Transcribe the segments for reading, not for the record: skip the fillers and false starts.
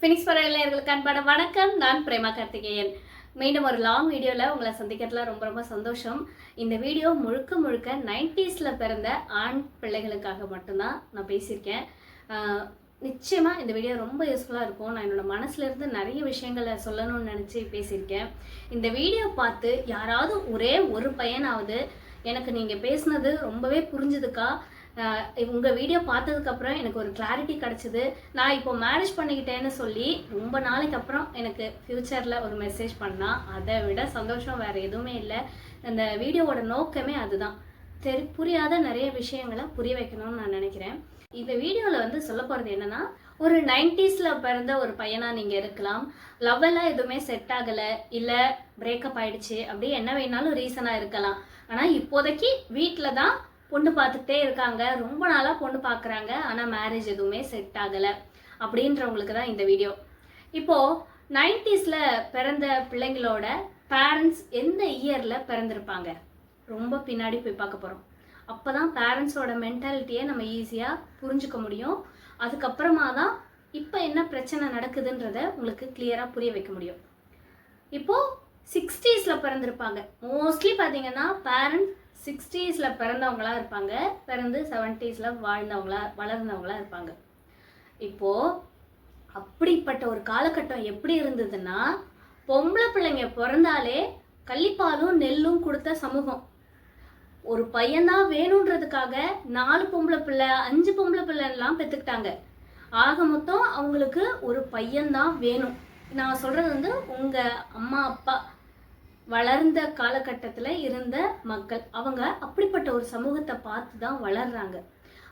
Phoenix பரவாயில்லையர்களுக்கு அன்பான வணக்கம். நான் பிரேமா கார்த்திகேயன். மீண்டும் ஒரு லாங் வீடியோவில் உங்களை சந்திக்கிறதுல ரொம்ப ரொம்ப சந்தோஷம். இந்த வீடியோ முழுக்க முழுக்க 90s பிறந்த ஆண் பிள்ளைகளுக்காக மட்டும்தான் நான் பேசியிருக்கேன். நிச்சயமாக இந்த வீடியோ ரொம்ப யூஸ்ஃபுல்லாக இருக்கும். நான் என்னோடய மனசுலேருந்து நிறைய விஷயங்களை சொல்லணும்னு நினச்சி பேசியிருக்கேன். இந்த வீடியோ பார்த்து யாராவது ஒரே ஒரு பையனாவது எனக்கு நீங்கள் பேசுனது ரொம்பவே புரிஞ்சுதுக்கா, உங்கள் வீடியோ பார்த்ததுக்கப்புறம் எனக்கு ஒரு கிளாரிட்டி கிடச்சிது, நான் இப்போ மேரேஜ் பண்ணிக்கிட்டேன்னு சொல்லி ரொம்ப நாளைக்கு அப்புறம் எனக்கு ஃப்யூச்சரில் ஒரு மெசேஜ் பண்ணால் அதை விட சந்தோஷம் வேறு எதுவுமே இல்லை. அந்த வீடியோவோட நோக்கமே அதுதான். புரியாத நிறைய விஷயங்களை புரிய வைக்கணும்னு நான் நினைக்கிறேன். இந்த வீடியோவில் சொல்ல போகிறது என்னென்னா, ஒரு 90s பிறந்த ஒரு பையனாக நீங்கள் இருக்கலாம். லவ் எல்லாம் எதுவுமே செட் ஆகலை, இல்லை பிரேக்கப் ஆகிடுச்சு, அப்படி என்ன வேணாலும் ரீசனாக இருக்கலாம். ஆனால் இப்போதைக்கு வீட்டில் தான் பொண்ணு பார்த்துக்கிட்டே இருக்காங்க, ரொம்ப நாளாக பொண்ணு பார்க்குறாங்க, ஆனால் மேரேஜ் எதுவுமே செட் ஆகலை அப்படின்றவங்களுக்கு தான் இந்த வீடியோ. இப்போது 90s பிறந்த பிள்ளைங்களோட பேரண்ட்ஸ் எந்த இயரில் பிறந்திருப்பாங்க, ரொம்ப பின்னாடி போய் பார்க்க போகிறோம். அப்போ தான் பேரண்ட்ஸோட மென்டாலிட்டியை நம்ம ஈஸியாக புரிஞ்சுக்க முடியும். அதுக்கப்புறமா தான் இப்போ என்ன பிரச்சனை நடக்குதுன்றதை உங்களுக்கு கிளியராக புரிய வைக்க முடியும். இப்போது 60s பிறந்திருப்பாங்க. மோஸ்ட்லி பார்த்தீங்கன்னா பேரண்ட்ஸ் 60s பிறந்தவங்களா இருப்பாங்க, பிறந்து 70s வளர்ந்தவங்களா இருப்பாங்க. இப்போது அப்படிப்பட்ட ஒரு காலகட்டம் எப்படி இருந்ததுன்னா, பொம்பளை பிள்ளைங்க பிறந்தாலே கள்ளிப்பாலும் நெல்லும் கொடுத்த சமூகம். ஒரு பையன்தான் வேணுன்றதுக்காக 4 பொம்பளை பிள்ளை 5 பொம்பளை பிள்ளைலாம் பெற்றுக்கிட்டாங்க. ஆக மொத்தம் அவங்களுக்கு ஒரு பையன்தான் வேணும். நான் சொல்கிறது உங்கள் அம்மா அப்பா வளர்ந்த காலகட்டத்தில் இருந்த மக்கள், அவங்க அப்படிப்பட்ட ஒரு சமூகத்தை பார்த்து தான் வளர்றாங்க.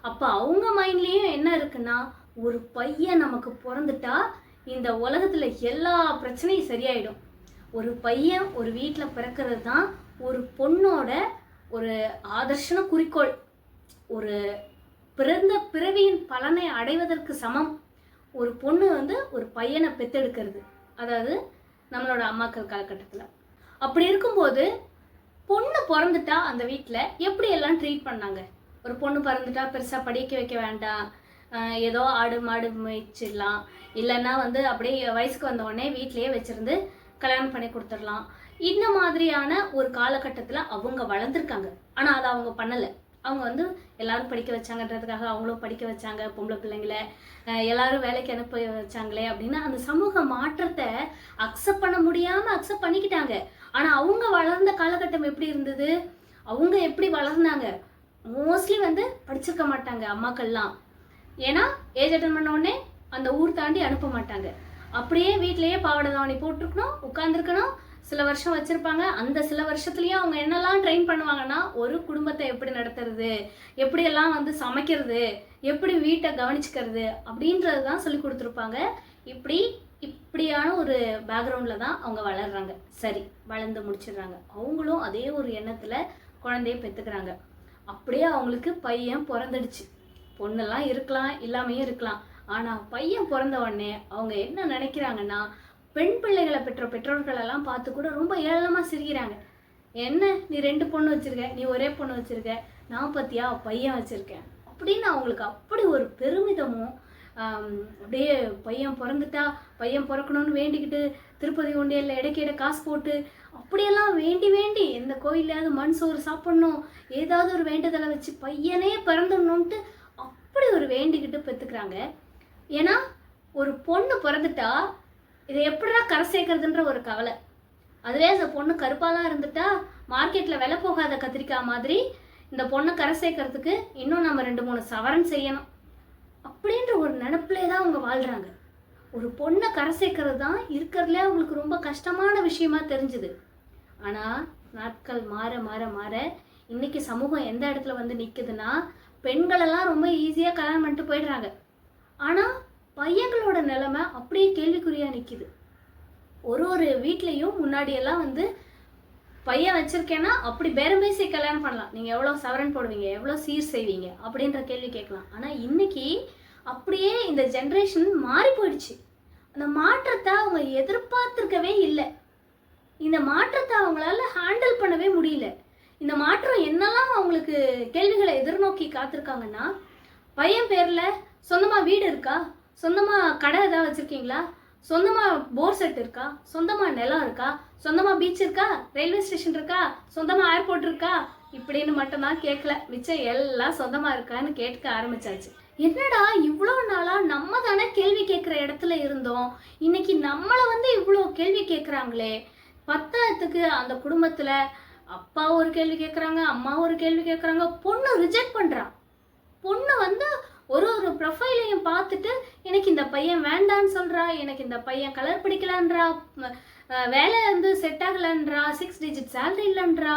அப்போ அவங்க மைண்ட்லேயும் என்ன இருக்குன்னா, ஒரு பையன் நமக்கு பிறந்துட்டா இந்த உலகத்தில் எல்லா பிரச்சனையும் சரியாயிடும். ஒரு பையன் ஒரு வீட்டில் பிறக்கிறது தான் ஒரு பொண்ணோட ஒரு ஆதர்ஷன குறிக்கோள். ஒரு பிறந்த பிறவியின் பலனை அடைவதற்கு சமம் ஒரு பொண்ணு ஒரு பையனை பெற்றெடுக்கிறது, அதாவது நம்மளோட அம்மாக்கள் காலகட்டத்தில். அப்படி இருக்கும்போது பொண்ணு பிறந்துட்டா அந்த வீட்டில் எப்படி எல்லாம் ட்ரீட் பண்ணாங்க. ஒரு பொண்ணு பிறந்துட்டா பெருசாக படிக்க வைக்க வேண்டாம், ஏதோ ஆடு மாடு மேய்ச்சிடலாம், இல்லைன்னா அப்படியே வயசுக்கு வந்த உடனே வீட்லேயே வச்சுருந்து கல்யாணம் பண்ணி கொடுத்துடலாம். இந்த மாதிரியான ஒரு காலகட்டத்தில் அவங்க வளர்ந்துருக்காங்க. ஆனால் அதை அவங்க பண்ணலை. அவங்க எல்லாரும் படிக்க வச்சாங்கன்றதுக்காக அவங்களும் படிக்க வச்சாங்க, பொம்பளை பிள்ளைங்களை எல்லாரும் வேலைக்கு அனுப்ப வச்சாங்களே அப்படின்னு அந்த சமூக மாற்றத்தை அக்செப்ட் பண்ண முடியாமல் அக்செப்ட் பண்ணிக்கிட்டாங்க. ஆனால் அவங்க வளர்ந்த காலகட்டம் எப்படி இருந்தது, அவங்க எப்படி வளர்ந்தாங்க, மோஸ்ட்லி படிச்சிருக்க மாட்டாங்க அம்மாக்கள்லாம். ஏன்னா ஏஜ் அட்டன் பண்ண உடனே அந்த ஊர் தாண்டி அனுப்ப மாட்டாங்க. அப்படியே வீட்டிலேயே பாவாடை தாவணி போட்டிருக்கணும், உட்காந்துருக்கணும், சில வருஷம் வச்சுருப்பாங்க. அந்த சில வருஷத்துலேயும் அவங்க என்னெல்லாம் ட்ரெயின் பண்ணுவாங்கன்னா, ஒரு குடும்பத்தை எப்படி நடத்துறது, எப்படியெல்லாம் சமைக்கிறது, எப்படி வீட்டை கவனிச்சுக்கிறது அப்படின்றது தான் சொல்லி கொடுத்துருப்பாங்க. இப்படியான ஒரு பேக்ரவுண்டில் தான் அவங்க வளர்கிறாங்க. சரி, வளர்ந்து முடிச்சிடுறாங்க. அவங்களும் அதே ஒரு எண்ணத்தில் குழந்தைய பெற்றுக்கிறாங்க. அப்படியே அவங்களுக்கு பையன் பிறந்துடுச்சு. பொண்ணெல்லாம் இருக்கலாம், இல்லாமையும் இருக்கலாம். ஆனால் பையன் பிறந்த உடனே அவங்க என்ன நினைக்கிறாங்கன்னா, பெண் பிள்ளைகளை பெற்ற பெற்றோர்களெல்லாம் பார்த்து கூட ரொம்ப ஏளனமாக சிரிக்கிறாங்க. என்ன நீ 2 பொண்ணு வச்சுருக்க, நீ ஒரே பொண்ணு வச்சுருக்க, நான் பற்றியா பையன் வச்சுருக்கேன் அப்படின்னு அவங்களுக்கு அப்படி ஒரு பெருமிதமும், அப்படியே பையன் பிறந்துட்டா பையன் பிறக்கணும்னு வேண்டிக்கிட்டு திருப்பதி உண்டியலில் இடைக்கிட காசு போட்டு அப்படியெல்லாம் வேண்டி எந்த கோயிலையாவது மண் சோறு சாப்பிட்ணும், ஏதாவது ஒரு வேண்டுதலை வச்சு பையனே பிறந்துடணுன்ட்டு அப்படி ஒரு வேண்டிக்கிட்டு பெற்றுக்கிறாங்க. ஏன்னா ஒரு பொண்ணு பிறந்துட்டா இதை எப்படிடா கரை சேர்க்கறதுன்ற ஒரு கவலை. அதுவே அந்த பொண்ணு கருப்பாலாம் இருந்துட்டா மார்க்கெட்டில் விலை போகாத கத்திரிக்காய் மாதிரி இந்த பொண்ணை கரை சேர்க்கறதுக்கு இன்னும் நம்ம 2-3 சவரன் செய்யணும் அப்படின்ற ஒரு நினப்பிலே தான் அவங்க வாழ்கிறாங்க. ஒரு பொண்ணை கரை சேர்க்கறது தான் இருக்கிறதுலே அவங்களுக்கு ரொம்ப கஷ்டமான விஷயமா தெரிஞ்சுது. ஆனால் நாட்கள் மாற மாற மாற இன்றைக்கி சமூகம் எந்த இடத்துல நிற்குதுன்னா, பெண்களெல்லாம் ரொம்ப ஈஸியாக கல்யாணம் பண்ணிட்டு போயிடுறாங்க. ஆனால் பையங்களோட நிலைமை அப்படியே கேள்விக்குறியாக நிற்கிது. ஒரு வீட்லேயும் முன்னாடியெல்லாம் பையன் வச்சுருக்கேன்னா அப்படி பேரம் பேசி கல்யாணம் பண்ணலாம், நீங்கள் எவ்வளோ சவரன் போடுவீங்க, எவ்வளோ சீர் செய்வீங்க அப்படின்ற கேள்வி கேட்கலாம். ஆனால் இன்றைக்கி அப்படியே இந்த ஜென்ரேஷன் மாறி போயிடுச்சு. அந்த மாற்றத்தை அவங்க எதிர்பார்த்துருக்கவே இல்லை. இந்த மாற்றத்தை அவங்களால ஹேண்டில் பண்ணவே முடியல. இந்த மாற்றம் என்னெல்லாம் அவங்களுக்கு கேள்விகளை எதிர்நோக்கி காத்திருக்காங்கன்னா, பையன் பேரில் சொந்தமாக வீடு இருக்கா, சொந்தமாக கடை ஏதாவது வச்சுருக்கீங்களா? சொந்தமாக போர் செட் இருக்கா? சொந்தமாக நிலம் இருக்கா? சொந்தமாக பீச் இருக்கா? ரயில்வே ஸ்டேஷன் இருக்கா? சொந்தமாக ஏர்போர்ட் இருக்கா? இப்படின்னு மட்டும்தான் கேட்கல, மிச்சம் எல்லாம் சொந்தமாக இருக்கான்னு கேட்க ஆரம்பிச்சாச்சு. என்னடா இவ்வளோ நாளாக நம்ம தானே கேள்வி கேட்குற இடத்துல இருந்தோம், இன்னைக்கு நம்மளை வந்து இவ்வளோ கேள்வி கேட்குறாங்களே. பத்தாயிரத்துக்கு அந்த குடும்பத்தில் அப்பா ஒரு கேள்வி கேட்குறாங்க, அம்மா ஒரு கேள்வி கேட்குறாங்க, பொண்ணு ரிஜெக்ட் பண்ணுறா. பொண்ணு வந்து ஒரு ப்ரொஃபைலையும் பார்த்துட்டு எனக்கு இந்த பையன் வேண்டான்னு சொல்கிறா, எனக்கு இந்த பையன் கலர் பிடிக்கலன்றா, வேலை வந்து செட் ஆகலன்றா, 6 டிஜிட் சேலரி இல்லைன்றா.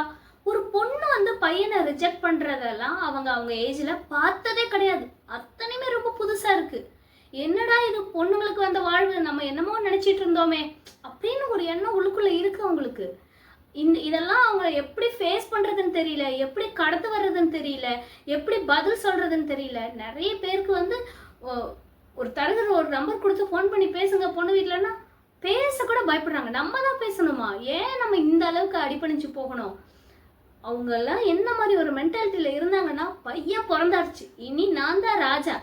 ஒரு பொண்ணு வந்து பையனை ரிஜெக்ட் பண்ணுறதெல்லாம் அவங்க ஏஜில் பார்த்ததே கிடையாது. அத்தனையுமே ரொம்ப புதுசாக இருக்குது. என்னடா இது பொண்ணுங்களுக்கு வந்த வாழ்வு, நம்ம என்னமோ நினச்சிட்டு இருந்தோமே அப்படின்னு ஒரு எண்ணம் உள்ளுக்குள்ளே இருக்குது அவங்களுக்கு. இதெல்லாம் அவங்க எப்படி ஃபேஸ் பண்ணுறதுன்னு தெரியல, எப்படி கடந்து வர்றதுன்னு தெரியல, எப்படி பதில் சொல்கிறதுன்னு தெரியல. நிறைய பேருக்கு வந்து ஒரு தரகர் ஒரு நம்பர் கொடுத்து ஃபோன் பண்ணி பேசுங்க பொண்ணு வீட்டிலன்னா பேச கூட பயப்படுறாங்க. நம்ம தான் பேசணுமா? ஏன் நம்ம இந்த அளவுக்கு அடிபணிச்சு போகணும்? அவங்கெல்லாம் என்ன மாதிரி ஒரு மென்டாலிட்டியில் இருந்தாங்கன்னா, பையன் பிறந்தாச்சு, இனி நான் தான் ராஜா,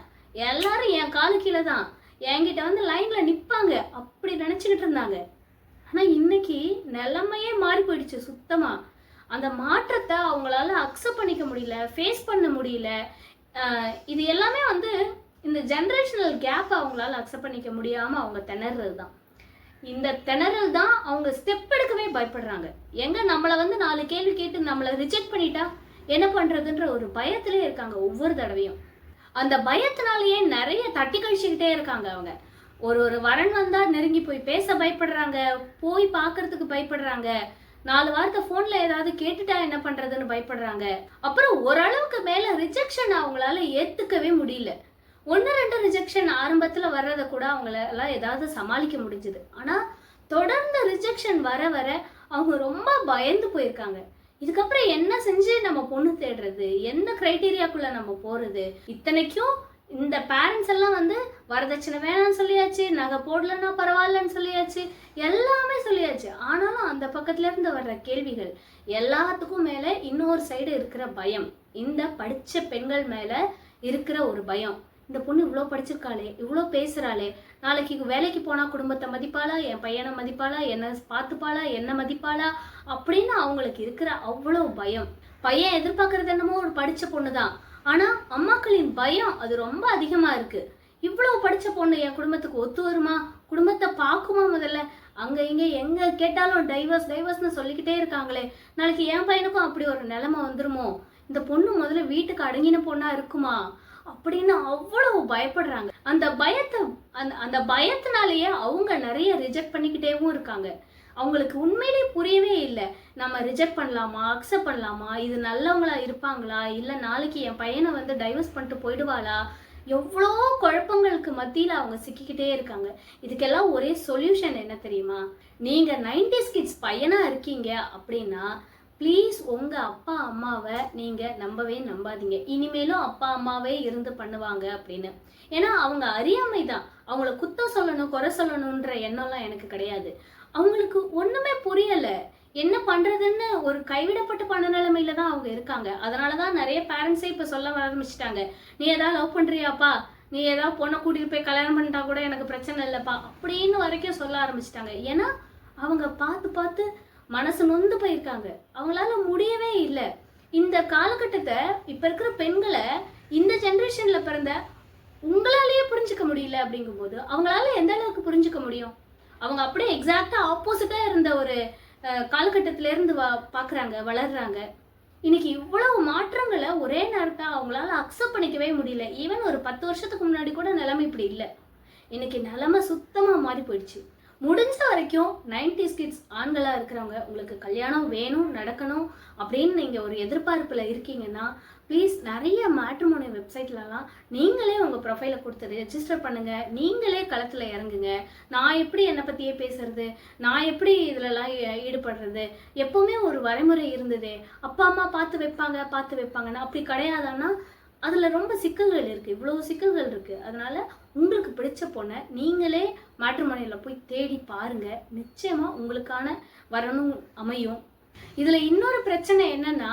எல்லாரும் என் காலு கீழே தான், என்கிட்ட வந்து லைனில் நிற்பாங்க அப்படி நினச்சிக்கிட்டு இருந்தாங்க. ஆனால் இன்னைக்கு நிலைமையே மாறி போயிடுச்சு சுத்தமாக. அந்த மாற்றத்தை அவங்களால அக்செப்ட் பண்ணிக்க முடியல, ஃபேஸ் பண்ண முடியல. இது எல்லாமே வந்து இந்த ஜென்ரேஷனல் கேப்பை அவங்களால அக்செப்ட் பண்ணிக்க முடியாமல் அவங்க திணறது தான். இந்த திணறல் தான் அவங்க ஸ்டெப் எடுக்கவே பயப்படுறாங்க. எங்க நம்மளை வந்து 4 கேள்வி கேட்டு நம்மளை ரிஜெக்ட் பண்ணிட்டா என்ன பண்ணுறதுன்ற ஒரு பயத்திலே இருக்காங்க ஒவ்வொரு தடவையும். அந்த பயத்தினாலேயே நிறைய தட்டி கழிச்சுக்கிட்டே இருக்காங்க அவங்க. ஒரு வரன் வந்தால் நெருங்கி போய் பேச பயப்படுறாங்க, போய் பார்க்கறதுக்கு பயப்படுறாங்க, 4 வார்த்தை ஃபோனில் ஏதாவது கேட்டுட்டா என்ன பண்ணுறதுன்னு பயப்படுறாங்க. அப்புறம் ஓரளவுக்கு மேலே ரிஜெக்ஷன் அவங்களால ஏற்றுக்கவே முடியல. 1-2 ரிஜெக்ஷன் ஆரம்பத்தில் வர்றதை கூட அவங்களால ஏதாவது சமாளிக்க முடிஞ்சுது. ஆனால் தொடர்ந்து ரிஜெக்ஷன் வர வர அவங்க ரொம்ப பயந்து போயிருக்காங்க. இதுக்கப்புறம் என்ன செஞ்சு நம்ம பொண்ணு தேடுறது, எந்த கிரைட்டீரியாக்குள்ளே நம்ம போகிறது? இத்தனைக்கும் இந்த பேரண்ட்ஸ் எல்லாம் வந்து வரதட்சணை வேணாம்னு சொல்லியாச்சு, நகை போடலன்னா பரவாயில்லன்னு சொல்லியாச்சு, எல்லாமே சொல்லியாச்சு. ஆனாலும் அந்த பக்கத்துல இருந்து வர்ற கேள்விகள் எல்லாத்துக்கும் மேலே இன்னொரு சைடு இருக்கிற பயம், இந்த படித்த பெண்கள் மேலே இருக்கிற ஒரு பயம். இந்த பொண்ணு இவ்வளோ படிச்சிருக்காளே, இவ்வளோ பேசுகிறாளே, நாளைக்கு வேலைக்கு போனால் குடும்பத்தை மதிப்பாளா, என் பையனை மதிப்பாளா, என்ன பார்த்துப்பாளா, என்ன மதிப்பாளா அப்படின்னு அவங்களுக்கு இருக்கிற அவ்வளோ பயம். பையன் எதிர்பார்க்கறது என்னமோ ஒரு படித்த பொண்ணு தான், ஆனால் அம்மாக்களின் பயம் அது ரொம்ப அதிகமாக இருக்குது. இவ்வளோ படித்த பொண்ணு என் குடும்பத்துக்கு ஒத்து வருமா, குடும்பத்தை பார்க்குமா, முதல்ல அங்கே இங்கே எங்கே கேட்டாலும் டைவர்ஸ்னு சொல்லிக்கிட்டே இருக்காங்களே, நாளைக்கு என் பையனுக்கும் அப்படி ஒரு நிலைமை வந்துருமோ, இந்த பொண்ணு முதல்ல வீட்டுக்கு அடங்கின பொண்ணாக இருக்குமா அப்படின்னு அவ்வளவு பயப்படுறாங்க. அந்த பயத்தினாலேயே அவங்க நிறைய ரிஜெக்ட் பண்ணிக்கிட்டேவும் இருக்காங்க. அவங்களுக்கு உண்மையிலே புரியவே இல்லை, நம்ம ரிஜெக்ட் பண்ணலாமா, அக்செப்ட் பண்ணலாமா, இது நல்லவங்களா இருப்பாங்களா, இல்லை நாளைக்கு என் பையனை வந்து டைவர்ஸ் பண்ணிட்டு போயிடுவாளா, எவ்வளோ குழப்பங்களுக்கு மத்தியில் அவங்க சிக்கிக்கிட்டே இருக்காங்க. இதுக்கெல்லாம் ஒரே சொல்யூஷன் என்ன தெரியுமா? நீங்கள் 90s கிட்ஸ் பையனாக இருக்கீங்க அப்படின்னா ப்ளீஸ் உங்கள் அப்பா அம்மாவை நீங்கள் நம்பவே நம்பாதீங்க. இனிமேலும் அப்பா அம்மாவே இருந்து பண்ணுவாங்க அப்படின்னு. ஏன்னா அவங்க அறியாமை தான். அவங்கள குத்தம் சொல்லணும், குறை சொல்லணுன்ற எண்ணம்லாம் எனக்கு கிடையாது. அவங்களுக்கு ஒன்றுமே புரியலை, என்ன பண்ணுறதுன்னு ஒரு கைவிடப்பட்ட மனநிலைமையில தான் அவங்க இருக்காங்க. அதனால தான் நிறைய பேரண்ட்ஸே இப்போ சொல்ல ஆரம்பிச்சிட்டாங்க, நீ ஏதாவது லவ் பண்ணுறியாப்பா, நீ ஏதாவது பொண்ணை கூட்டிகிட்டு போய் கல்யாணம் பண்ணிட்டா கூட எனக்கு பிரச்சனை இல்லைப்பா அப்படின்னு வரைக்கும் சொல்ல ஆரம்பிச்சிட்டாங்க. ஏன்னா அவங்க பார்த்து மனசு நொந்து போயிருக்காங்க. அவங்களால முடியவே இல்லை. இந்த காலகட்டத்தை இப்போ இருக்கிற பெண்களை இந்த ஜென்ரேஷனில் பிறந்த உங்களாலேயே புரிஞ்சுக்க முடியல அப்படிங்கும்போது அவங்களால எந்த அளவுக்கு புரிஞ்சுக்க முடியும்? அவங்க அப்படியே எக்ஸாக்டாக ஆப்போசிட்டாக இருந்த ஒரு காலகட்டத்திலேருந்து பார்க்குறாங்க, வளர்றாங்க. இன்னைக்கு இவ்வளவு மாற்றங்களை ஒரே நேரத்தை அவங்களால அக்செப்ட் பண்ணிக்கவே முடியல. ஈவன் ஒரு 10 வருஷத்துக்கு முன்னாடி கூட நிலைமை இப்படி இல்லை. இன்னைக்கு நிலைமை சுத்தமாக மாறி போயிடுச்சு. முடிஞ்ச வரைக்கும் 90s கிட்ஸ் ஆண்களாக இருக்கிறவங்க, உங்களுக்கு கல்யாணம் வேணும், நடக்கணும் அப்படின்னு நீங்கள் ஒரு எதிர்பார்ப்பில் இருக்கீங்கன்னா ப்ளீஸ் நிறைய மேட்ரிமோனி வெப்சைட்லலாம் நீங்களே உங்கள் ப்ரொஃபைலை கொடுத்து ரெஜிஸ்டர் பண்ணுங்கள். நீங்களே களத்தில் இறங்குங்க. நான் எப்படி என்னை பற்றியே பேசுறது, நான் எப்படி இதிலலாம் ஈடுபடுறது, எப்போவுமே ஒரு வரைமுறை இருந்ததே, அப்பா அம்மா பார்த்து வைப்பாங்கன்னா அப்படி கிடையாதான்னா அதில் ரொம்ப சிக்கல்கள் இருக்குது, இவ்வளோ சிக்கல்கள் இருக்குது. அதனால் உங்களுக்கு பிடிச்ச பொண்ணை நீங்களே மேட்ரிமோனியில் போய் தேடி பாருங்கள். நிச்சயமாக உங்களுக்கான வரணும் அமையும். இதில் இன்னொரு பிரச்சனை என்னென்னா,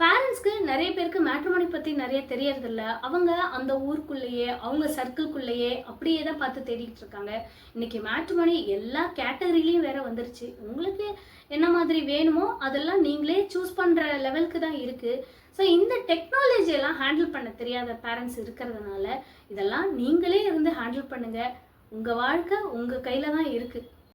பேரண்ட்ஸ்க்கு நிறைய பேருக்கு மேட்ரிமோனி பற்றி நிறைய தெரியறதில்ல. அவங்க அந்த ஊருக்குள்ளேயே, அவங்க சர்க்கிள்குள்ளேயே அப்படியே தான் பார்த்து தேடிட்டு இருக்காங்க. இன்னைக்கு மேட்ரிமோனி எல்லா கேட்டகரியிலையும் வேற வந்துருச்சு. உங்களுக்கு என்ன மாதிரி வேணுமோ அதெல்லாம் நீங்களே சூஸ் பண்ணுற லெவலுக்கு தான் இருக்குது. ஸோ இந்த டெக்னாலஜியெல்லாம் ஹேண்டில் பண்ண தெரியாத பேரண்ட்ஸ் இருக்கிறதுனால இதெல்லாம் நீங்களே இருந்து ஹேண்டில் பண்ணுங்கள். உங்கள் வாழ்க்கை உங்கள் கையில் தான் இருக்குது.